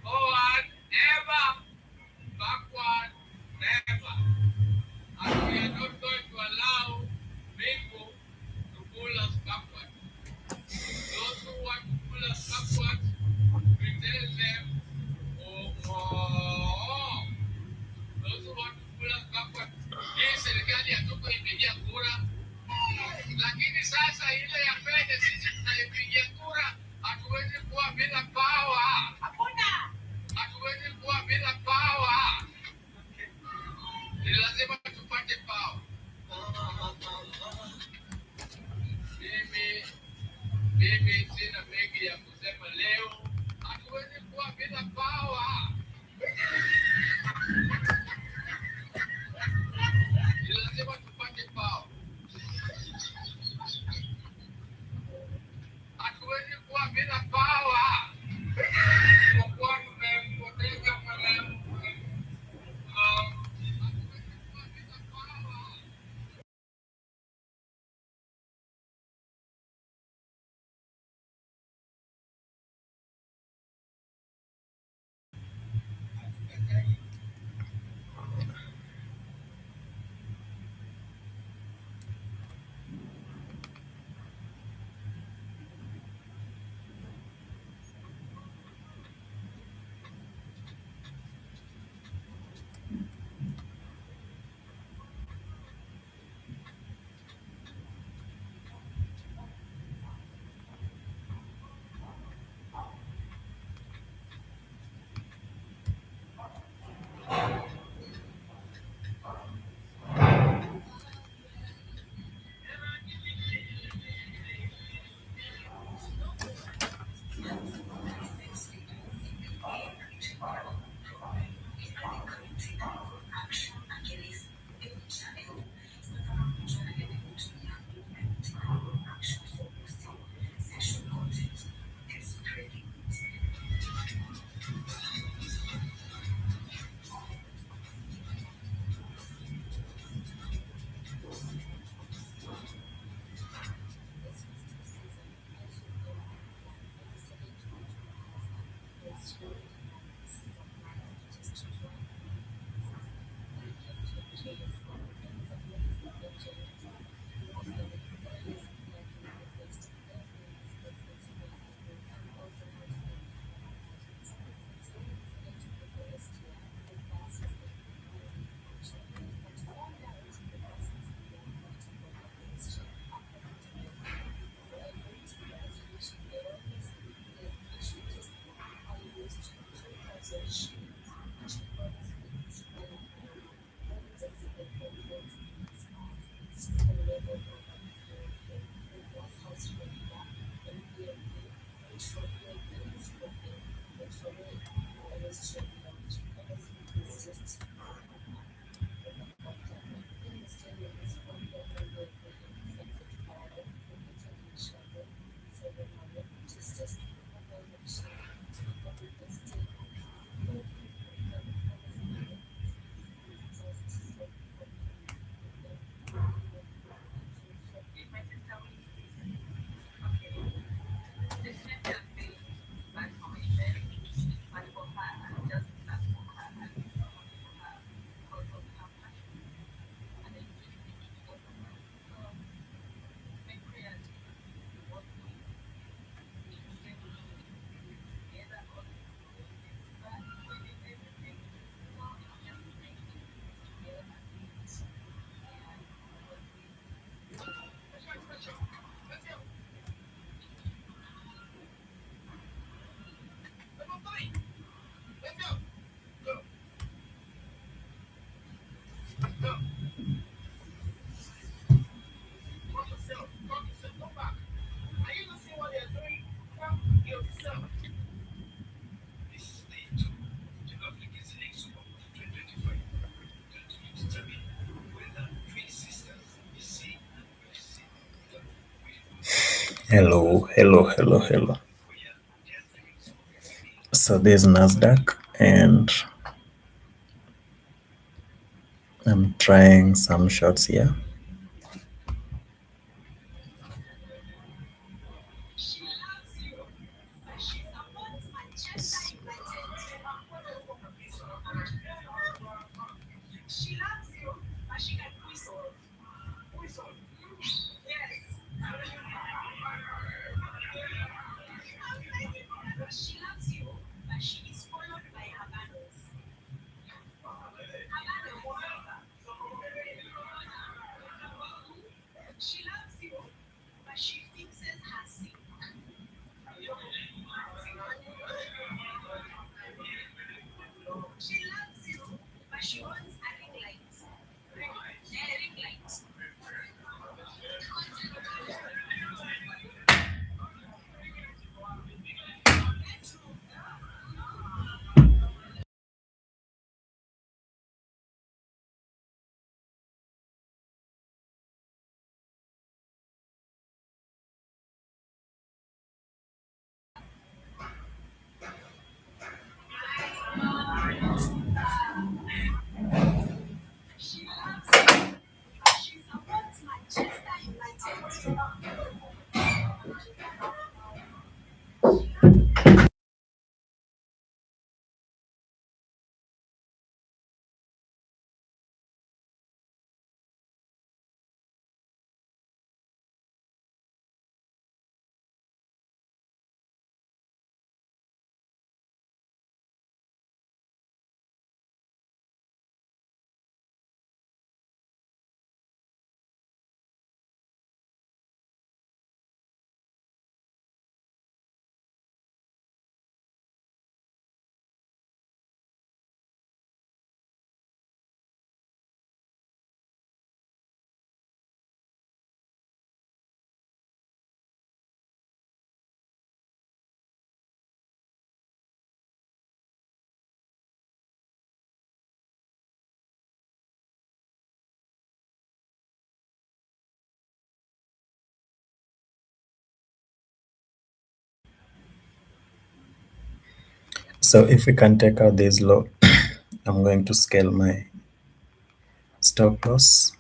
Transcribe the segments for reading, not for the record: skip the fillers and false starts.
Forward, never. Backward, Hello, hello, hello, hello. So there's Nasdaq, and I'm trying some shots here. So if we can take out this low, I'm going to scale my stop loss.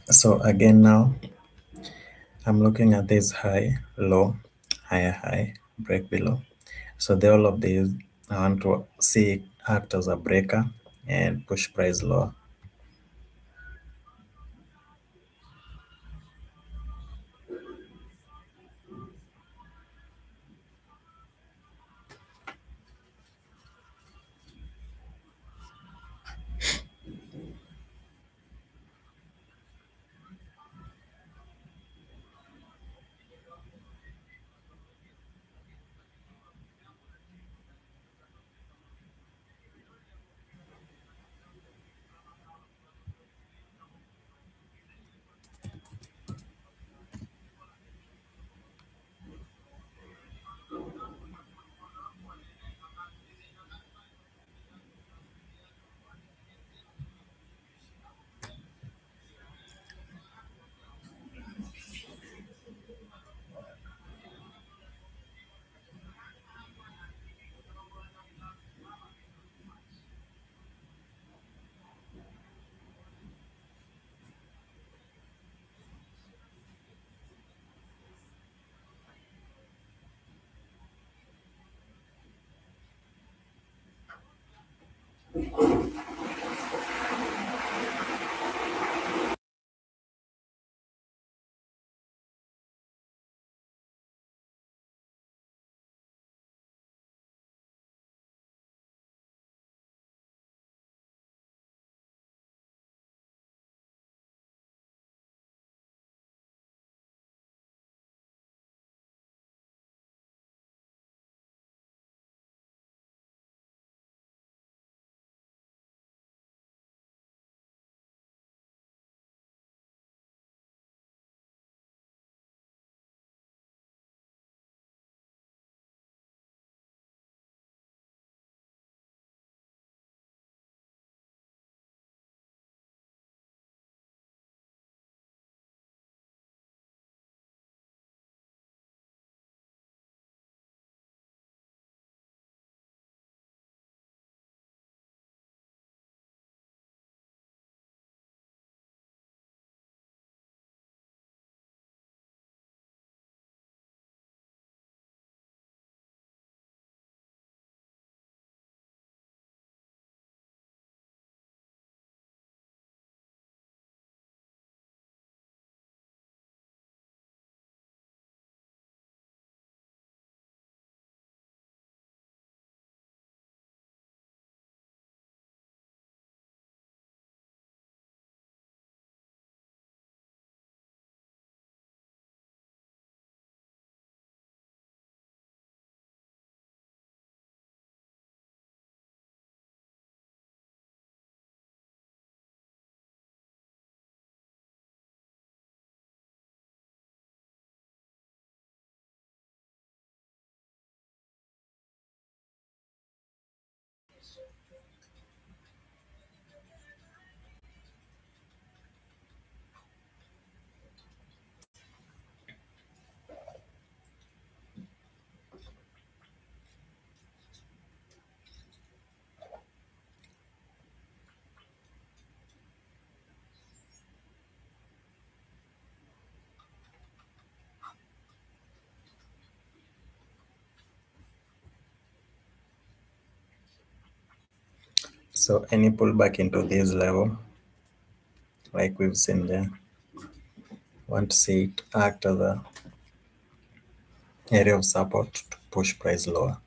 So again now, I'm looking at this high, low, higher high, break below. So the all of these I want to see act as a breaker and push price lower. So any pullback into this level, like we've seen there, want to see it act as a area of support to push price lower.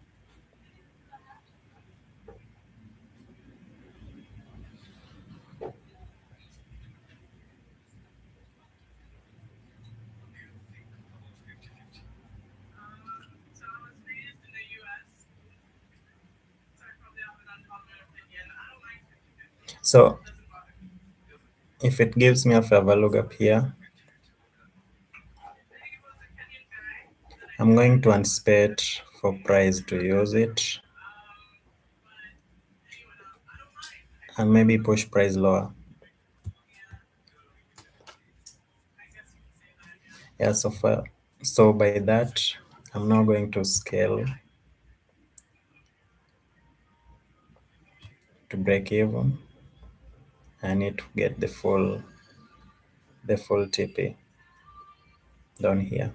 So if it gives me a favor look up here, I'm going to anticipate for price to use it and maybe push price lower. Yeah, so by that, I'm now going to scale to break even. I need to get the full TP down here.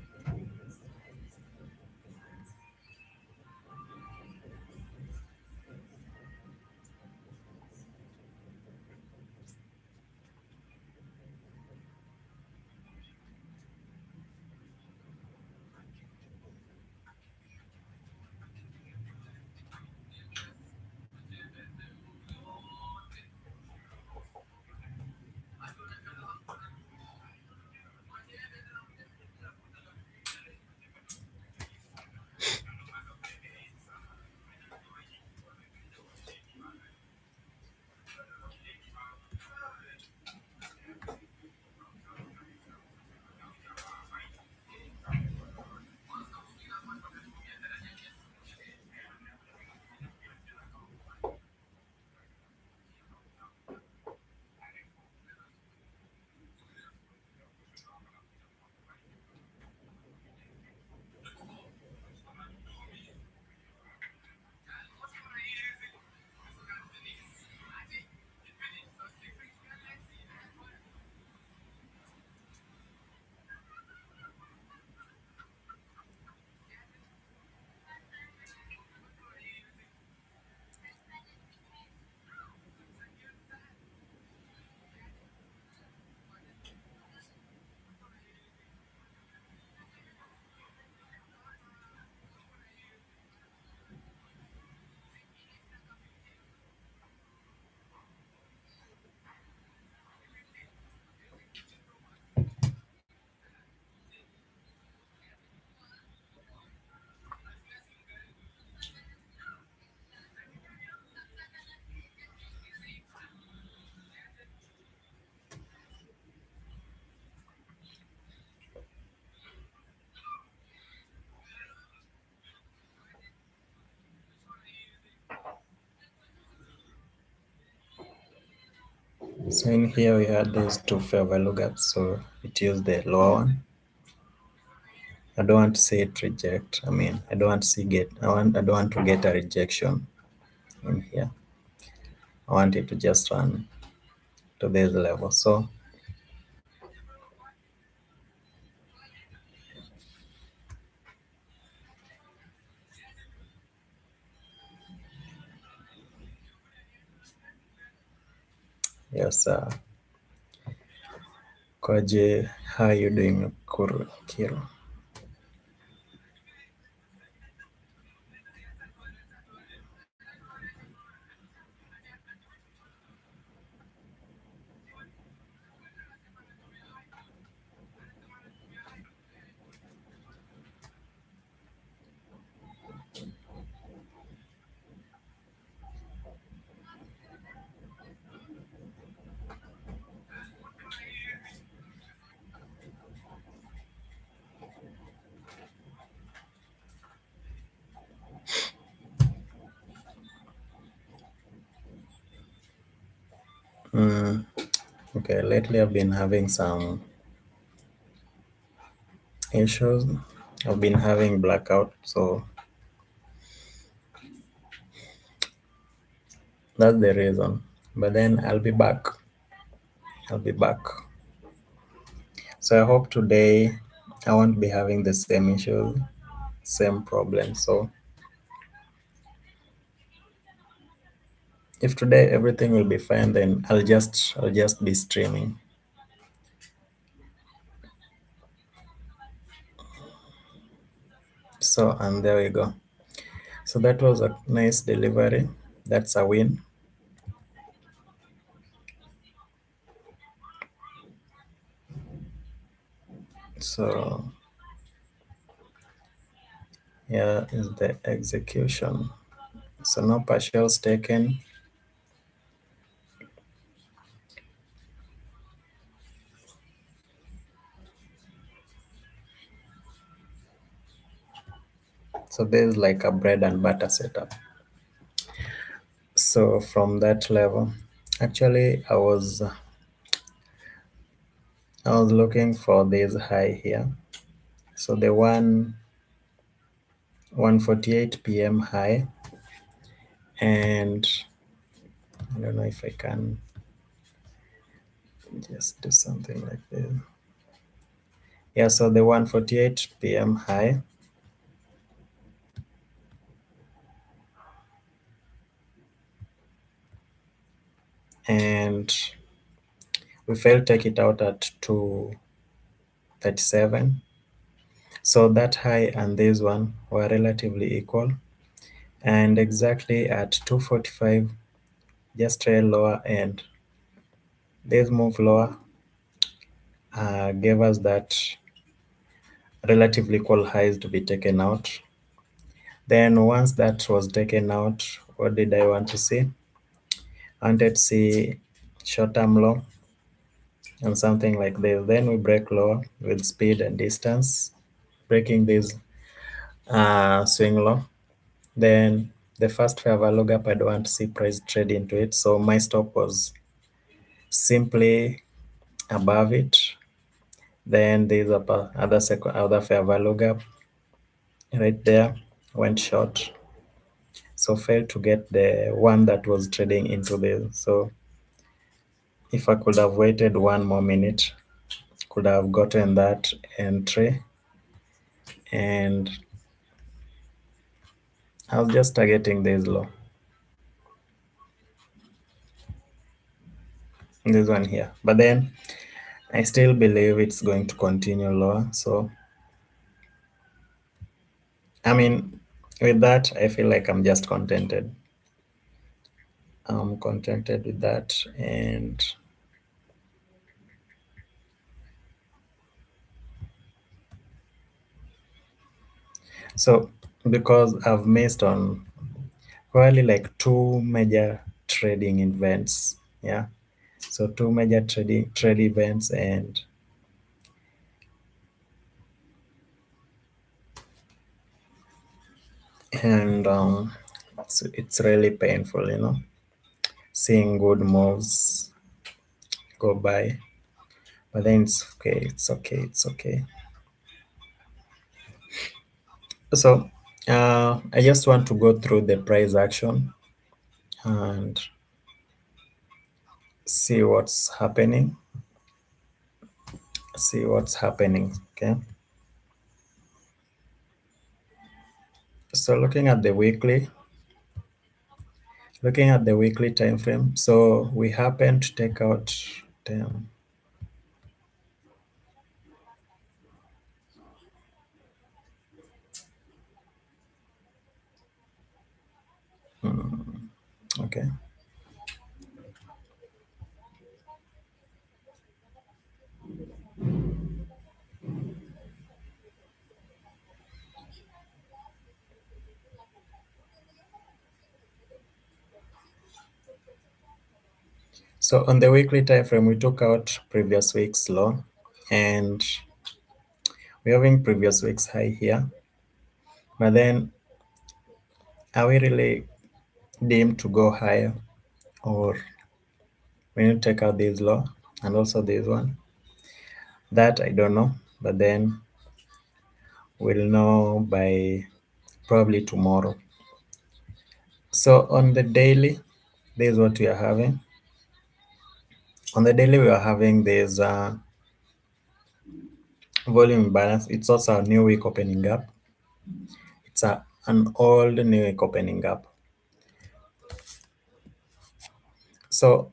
So in here we had these two fair value gaps, so it used the lower one. I don't want to see it reject. I don't want to see get. I don't want to get a rejection in here. I want it to just run to this level. So yes, Kwaje, how are you doing, Kiro? Mm, okay, lately I've been having some issues. I've been having blackout, so that's the reason. But then I'll be back. I'll be back. So I hope today I won't be having the same issues, same problem. So If today everything will be fine, then I'll just be streaming. So, and there we go. So that was a nice delivery. That's a win. So here is the execution. So no partials taken. So there's like a bread and butter setup. So from that level, actually I was looking for this high here. So the 1:48 p.m. high, and I don't know if I can just do something like this. Yeah, so the 1:48 p.m. high, and we failed take it out at 2:37. So that high and this one were relatively equal, and exactly at 2:45, just trail lower, and this move lower gave us that relatively equal highs to be taken out. Then once that was taken out, what did I want to see? I wanted to see short-term low and something like this. Then we break lower with speed and distance, breaking this swing low. Then the first fair value gap, I don't want to see price trade into it. So my stop was simply above it. Then there's other fair value gap right there, went short. So failed to get the one that was trading into this. So if I could have waited 1 more minute, could have gotten that entry, and I was just targeting this low, this one here. But then I still believe it's going to continue lower. So I mean, with that, I feel like I'm just contented. I'm contented with that. And so because I've missed on probably like two major trading events. Yeah. So two major trade events, and it's really painful, seeing good moves go by. But then it's okay, it's okay, it's okay. So I just want to go through the price action and see what's happening. See what's happening. Okay. So looking at the weekly time frame. So we happen to take out damn, okay. So on the weekly time frame, we took out previous week's low, and we're having previous week's high here. But then, are we really deemed to go higher, or we need to take out this low and also this one? That I don't know, but then we'll know by probably tomorrow. So on the daily, this is what we are having. On the daily, we are having this volume balance. It's also a new week opening up. It's an old new week opening up. So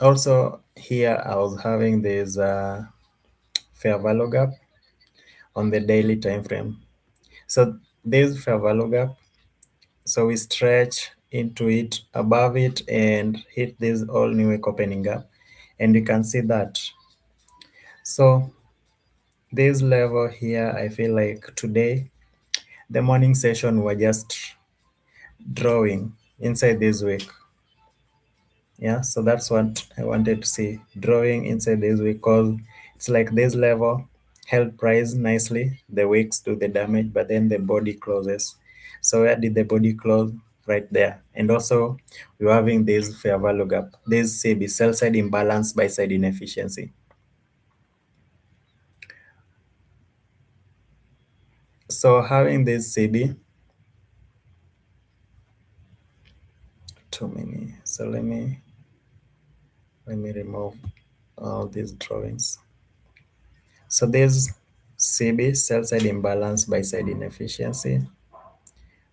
also here I was having this fair value gap on the daily time frame. So this fair value gap, so we stretch into it, above it, and hit this all new week opening gap, and you can see that. So this level here, I feel like today the morning session were just drawing inside this week. Yeah, so that's what I wanted to see, drawing inside this week, because it's like this level held price nicely, the wicks do the damage, but then the body closes. So where did the body close? Right there. And also we're having this fair value gap, this CB, sell side imbalance, buy side inefficiency. So having this CB, too many, so let me remove all these drawings. So there's CB, sell side imbalance, buy side inefficiency.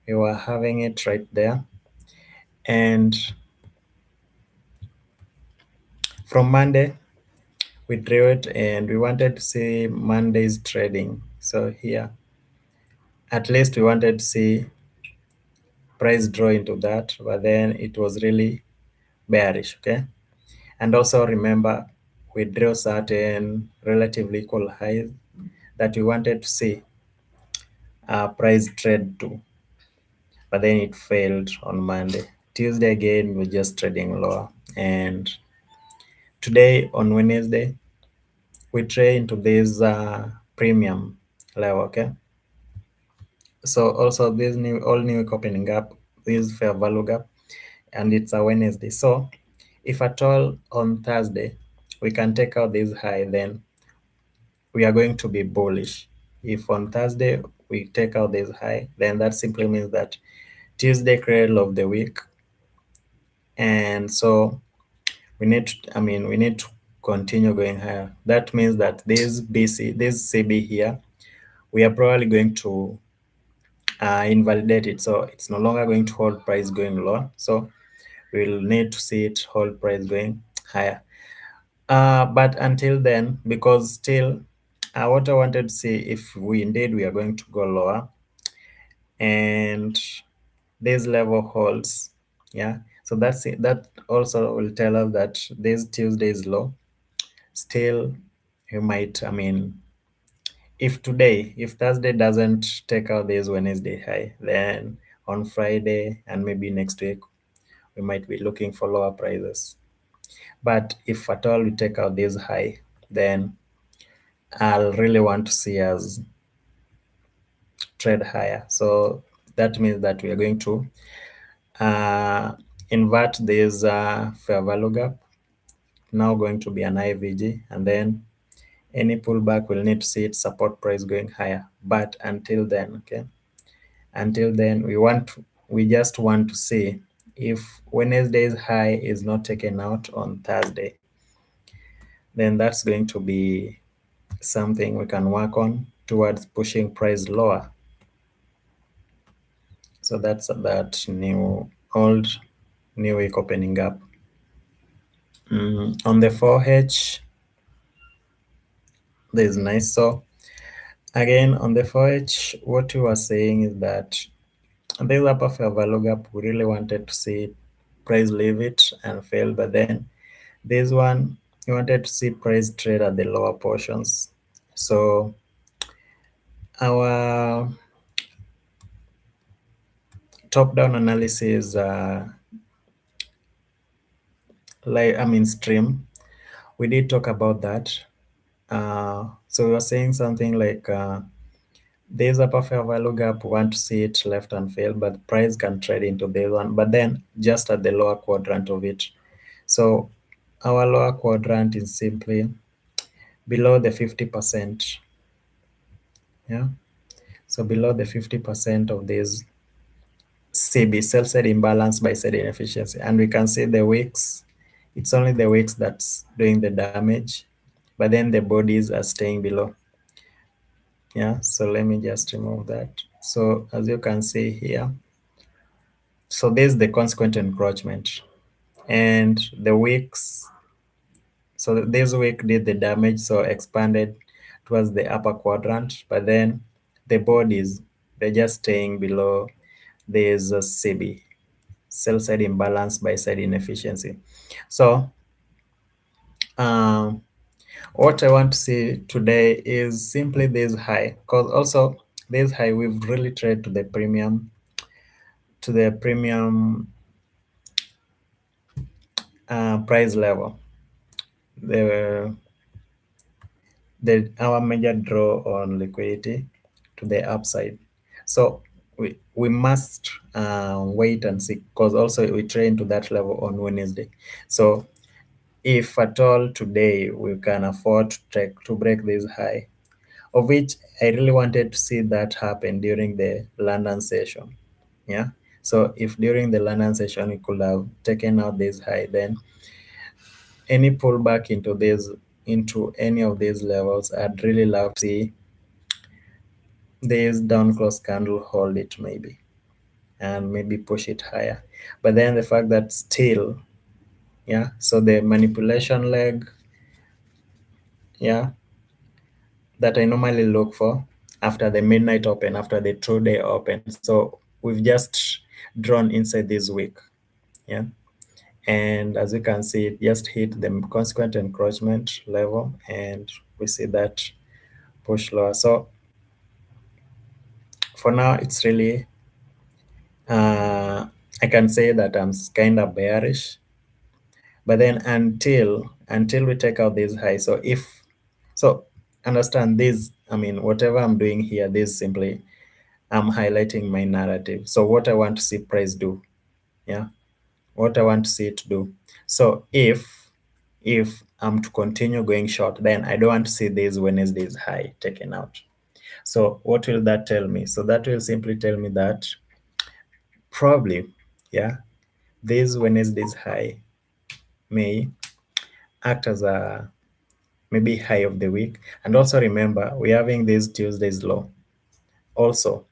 We were having it right there. And from Monday, we drew it and we wanted to see Monday's trading. So here, at least we wanted to see price draw into that, but then it was really bearish, okay? And also remember, we drew certain relatively equal highs that we wanted to see price trade to, but then it failed on Monday. Tuesday again, we're just trading lower. And today on Wednesday, we trade into this premium level, okay? So also this new all new week opening gap, this fair value gap, and it's a Wednesday. So if at all on Thursday we can take out this high, then we are going to be bullish. If on Thursday we take out this high, then that simply means that Tuesday cradle of the week, and so we need to continue going higher. That means that this CB here, we are probably going to invalidate it. So it's no longer going to hold price going lower. So we'll need to see it hold price going higher. But until then, because still, what I wanted to see, if we are going to go lower, and this level holds, yeah. So that's it. That also will tell us that this Tuesday is low. Still, you might, if Thursday doesn't take out this Wednesday high, then on Friday and maybe next week, we might be looking for lower prices. But if at all we take out this high, then I'll really want to see us trade higher. So that means that we are going to uh, invert this fair value gap. Now going to be an IVG, and then any pullback will need to see its support price going higher. But until then, okay, until then, we just want to see if Wednesday's high is not taken out on Thursday, then that's going to be something we can work on towards pushing price lower. So that's that new week opening up. On the 4H, there's nice. So again, on the 4H, what we were saying is that this upper fair value gap, we really wanted to see price leave it and fail, but then this one, we wanted to see price trade at the lower portions. So our top-down analysis, stream, we did talk about that. So we were saying something like there's upper fair value gap, we want to see it left and fail, but price can trade into this one, but then just at the lower quadrant of it. So our lower quadrant is simply below the 50%. Yeah. So below the 50% of this CB, sell side imbalance, buy side inefficiency. And we can see the wicks, it's only the wicks that's doing the damage, but then the bodies are staying below. Yeah, so let me just remove that. So as you can see here, So there's the consequent encroachment. And the wicks, so this week did the damage, so expanded towards the upper quadrant, but then the bodies, they're just staying below. There's a CB, cell side imbalance by side inefficiency. So um, what I want to see today is simply this high, because also this high we've really traded to the premium price level. The our major draw on liquidity to the upside. So we must wait and see, because also we train to that level on Wednesday. So if at all today we can afford to break this high, of which I really wanted to see that happen during the London session. Yeah. So if during the London session we could have taken out this high, then any pullback into any of these levels, I'd really love to see this down cross candle hold it maybe, and maybe push it higher. But then the fact that still, yeah, so the manipulation leg, yeah, that I normally look for after the midnight open, after the true day open. So we've just drawn inside this week, yeah. And as you can see, it just hit the consequent encroachment level, and we see that push lower. So for now, it's really, I can say that I'm kind of bearish. But then until we take out this high, so understand this, I mean, whatever I'm doing here, this simply I'm highlighting my narrative. So what I want to see price do, yeah, what I want to see it do. So if I'm to continue going short, then I don't want to see this Wednesday's high taken out. So what will that tell me? So that will simply tell me that probably, yeah, this Wednesday's high may act as a maybe high of the week. And also remember, we're having this Tuesday's low also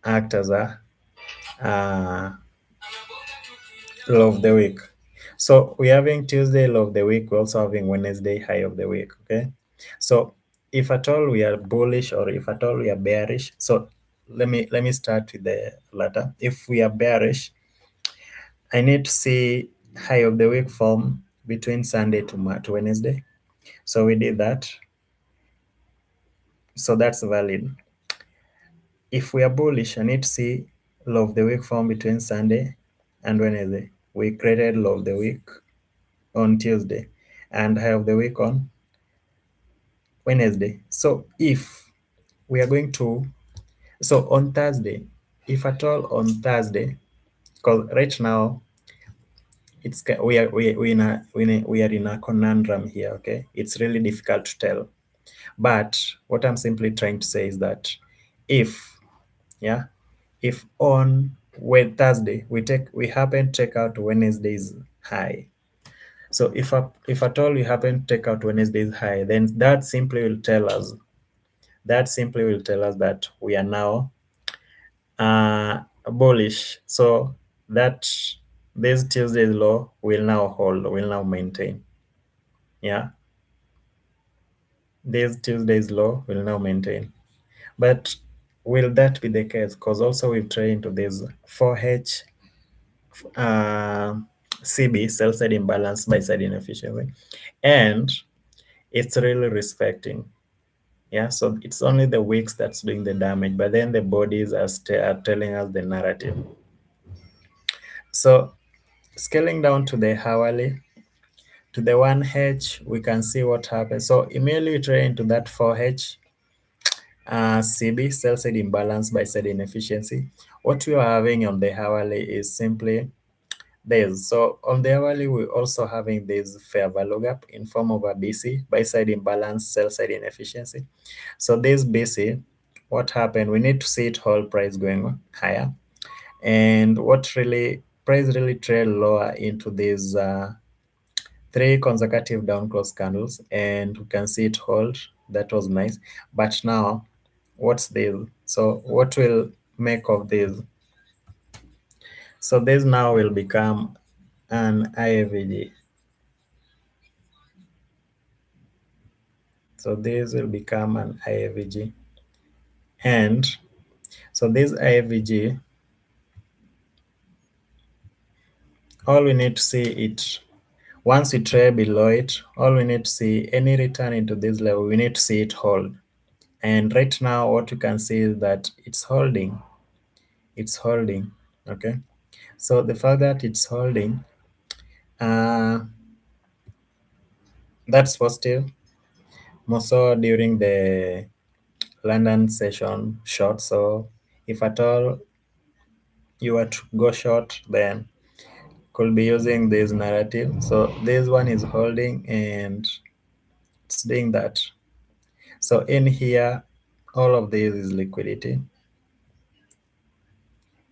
act as a uh, low of the week. So we're having Tuesday low of the week, we're also having Wednesday high of the week. Okay. So if at all we are bullish or if at all we are bearish, so let me start with the latter. If we are bearish, I need to see high of the week form between Sunday to Wednesday. So we did that. So that's valid. If we are bullish, I need to see low of the week form between Sunday and Wednesday. We created low of the week on Tuesday and high of the week on Wednesday. So if we are going to, so on Thursday, if at all on Thursday, because right now it's we are in a conundrum here. Okay, it's really difficult to tell. But what I'm simply trying to say is that if, yeah, if on Thursday we happen to take out Wednesday's high. So if at all we happen to take out Wednesday's high, then that simply will tell us that we are now bullish. So that this Tuesday's low will now hold, will now maintain. Yeah, this Tuesday's low will now maintain. But will that be the case? Because also we've tried into this 4H uh, CB, sell side imbalance, buy side inefficiency, and it's really respecting. Yeah, so it's only the wicks that's doing the damage, but then the bodies are telling us the narrative. So scaling down to the hourly, to the 1H, we can see what happens. So immediately we trade into that 4H CB, sell side imbalance, buy side inefficiency. What we are having on the hourly is simply this. So on the hourly, we're also having this fair value gap in form of a BC, buy side imbalance, sell side inefficiency. So this BC, what happened? We need to see it hold price going higher. And what really, price really trailed lower into these three consecutive down close candles, and we can see it hold. That was nice. But now, what's this? So what will make of this? So this now will become an IAVG. So this will become an IAVG. And so this IAVG, all we need to see it, once we trade below it, all we need to see any return into this level, we need to see it hold. And right now, what you can see is that it's holding. It's holding. Okay. So the fact that it's holding, uh, that's positive. More so during the London session short. So if at all you were to go short, then could be using this narrative. So this one is holding and it's doing that. So in here, all of this is liquidity.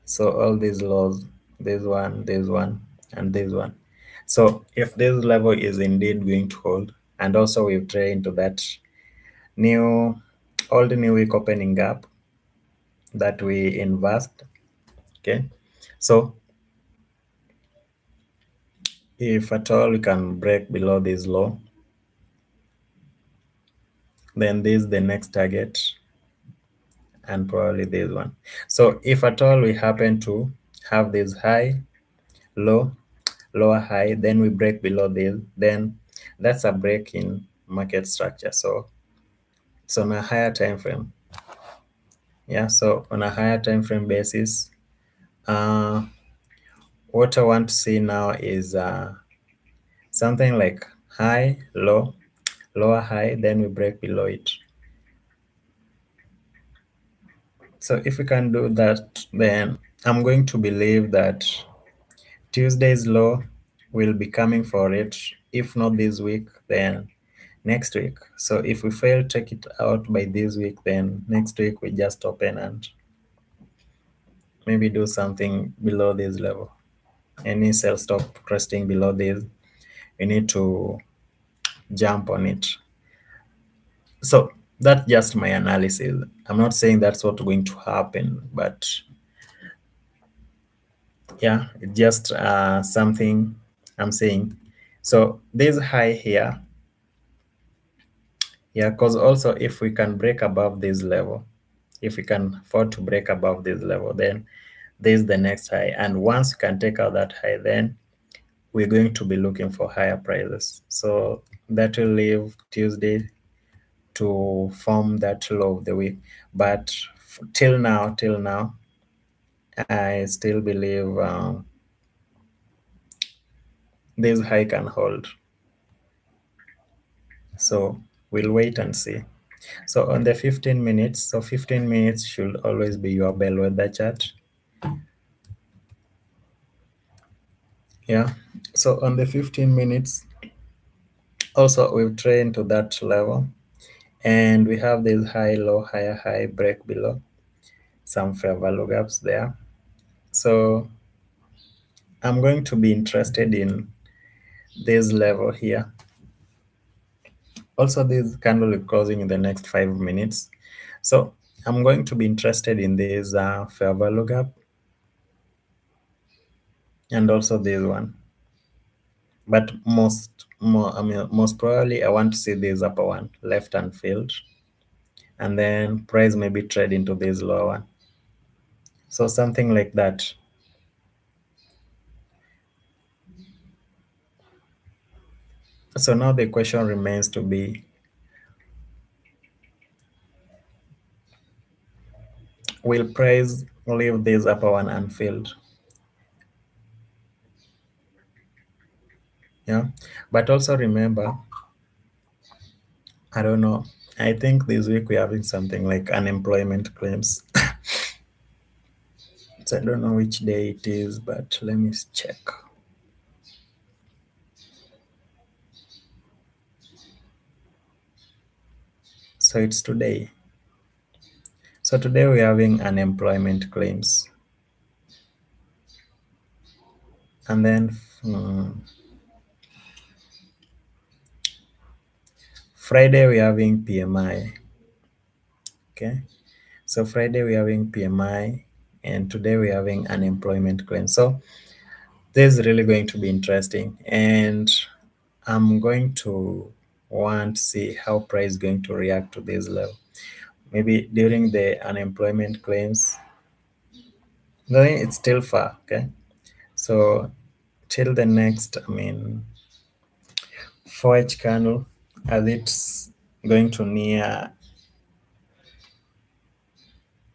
So all these laws, this one, and this one. So if this level is indeed going to hold, and also we've traded into that new, all the new week opening gap that we invest. Okay. So if at all we can break below this low, then this is the next target and probably this one. So if at all we happen to have this high, low, lower high, then we break below this, then that's a break in market structure. So it's on a higher time frame. Yeah, so on a higher time frame basis, uh, what I want to see now is something like high, low, lower high, then we break below it. So if we can do that, then I'm going to believe that Tuesday's low will be coming for it. If not this week, then next week. So if we fail take it out by this week, then next week we just open and maybe do something below this level. Any sell stop resting below this, we need to jump on it. So that's just my analysis. I'm not saying that's what's going to happen, but yeah, it's just something I'm saying. So this high here, yeah, because also if we can break above this level, if we can afford to break above this level, then this is the next high. And once we can take out that high, then we're going to be looking for higher prices. So that will leave Tuesday to form that low of the week. But till now, I still believe this high can hold. So we'll wait and see. So on the 15 minutes, so 15 minutes should always be your bellwether chart. Yeah. So on the 15 minutes, also we've trained to that level. And we have this high, low, higher, high, break below, some fair value gaps there. So I'm going to be interested in this level here. Also, this candle is closing in the next 5 minutes. So I'm going to be interested in this fair value gap and also this one. But most probably I want to see this upper one left unfilled, and then price maybe trade into this lower one. So something like that. So now the question remains to be, will price leave this upper one unfilled? Yeah. But also remember, I don't know. I think this week we're having something like unemployment claims. So I don't know which day it is, but let me check. So it's today. So today we're having unemployment claims. And then Friday we're having PMI. Okay. So Friday we're having PMI. and today we're having unemployment claim. So this is really going to be interesting, and I'm going to want to see how price is going to react to this level. Maybe during the unemployment claims, no, it's still far. Okay, so till the next, I mean, 4H candle, as it's going to near,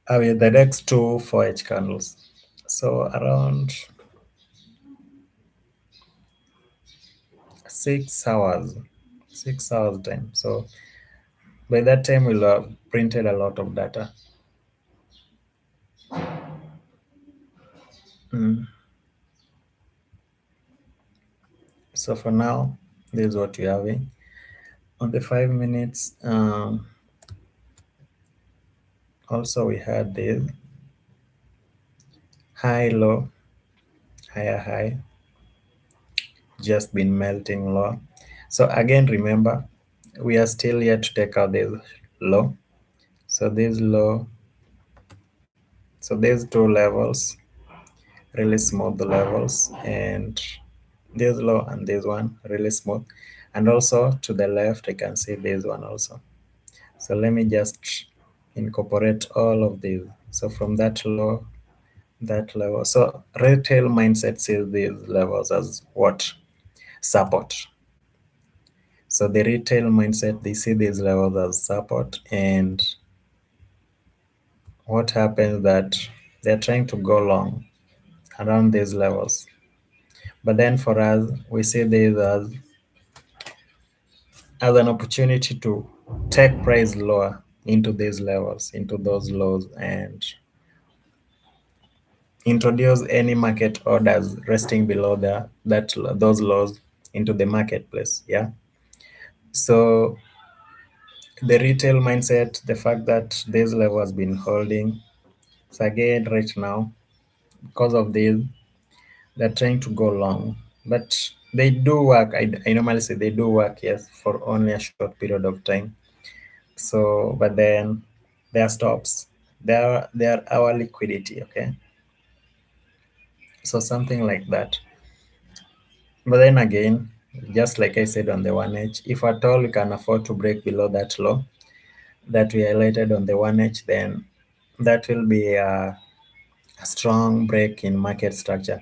I mean, the next two 4H candles. So around 6 hours, 6 hours time. So by that time, we'll have printed a lot of data. Mm. So for now, this is what we're having. On the 5 minutes, also we had this high, low, higher, high, just been melting low. So again, remember, we are still yet to take out this low. So this low, so these two levels, really smooth levels, and this low and this one really smooth. And also to the left, I can see this one also. So let me just incorporate all of these. So from that low, that level. So retail mindset sees these levels as what? Support. So the retail mindset, they see these levels as support, and what happens that they're trying to go long around these levels. But then for us, we see this as an opportunity to take price lower into these levels, into those lows, and introduce any market orders resting below those lows into the marketplace. Yeah. So the retail mindset, the fact that this level has been holding. So again, right now, because of this, they're trying to go long, but they do work. I normally say they do work, yes, for only a short period of time. So, but then there are stops. There are our liquidity, okay? So something like that. But then again, just like I said on the 1H, if at all we can afford to break below that low that we highlighted on the 1H, then that will be a strong break in market structure.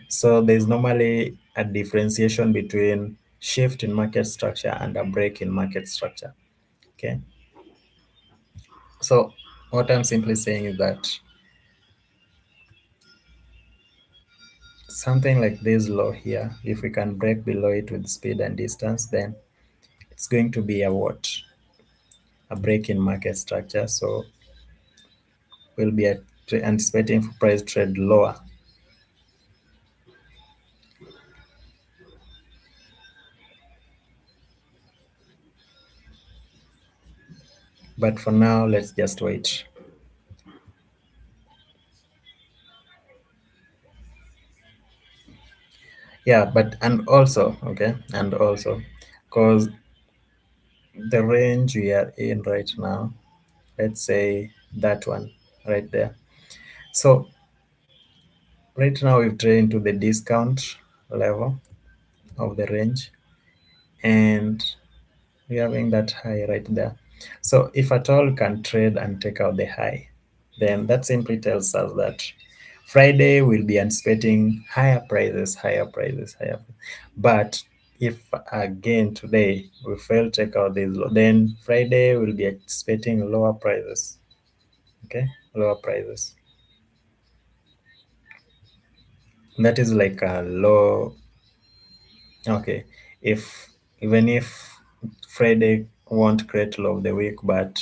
So there's normally a differentiation between shift in market structure and a break in market structure. Okay. So what I'm simply saying is that something like this low here, if we can break below it with speed and distance, then it's going to be a what? A break in market structure. So we'll be anticipating for price trade lower. But for now, let's just wait. Yeah, but and also, okay, and also, because the range we are in right now, let's say that one right there. So right now we've traded into the discount level of the range, and we're having that high right there. So if at all we can trade and take out the high, then that simply tells us that Friday will be anticipating higher prices, higher prices, higher. But if again today we fail to take out these, then Friday will be anticipating lower prices. Okay, lower prices. That is like a low. Okay, if even if Friday won't create low of the week, but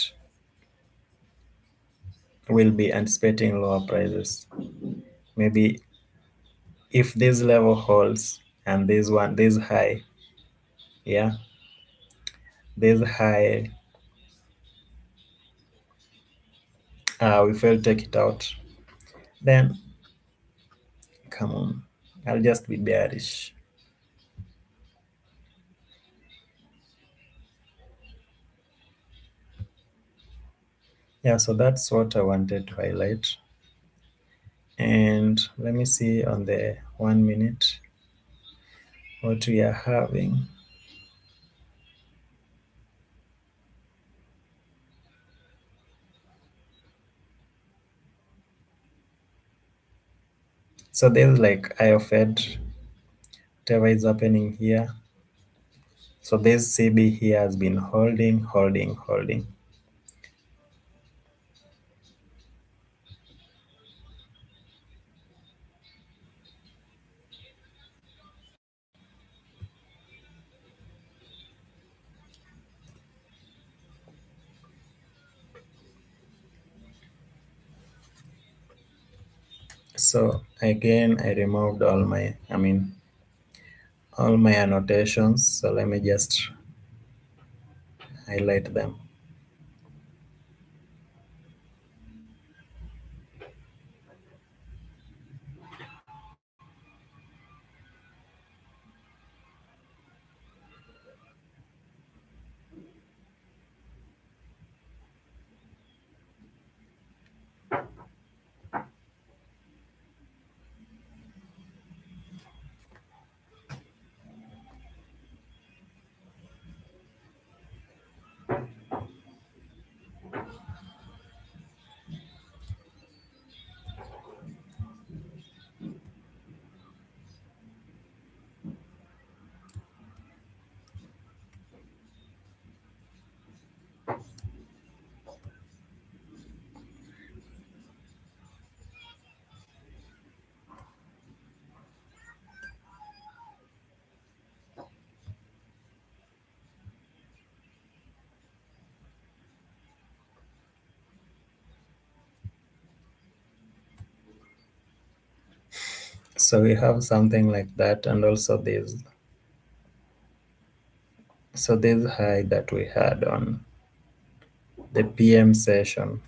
will be anticipating lower prices. Maybe if this level holds and this high, yeah, this high, we fail to take it out, then come on, I'll just be bearish. Yeah, so that's what I wanted to highlight. And let me see on the 1 minute what we are having. So there's like I of Fed, whatever is happening here. So this CB here has been holding, holding, holding. So again, I removed all my annotations. So let me just highlight them. So we have something like that, and also this high that we had on the PM session.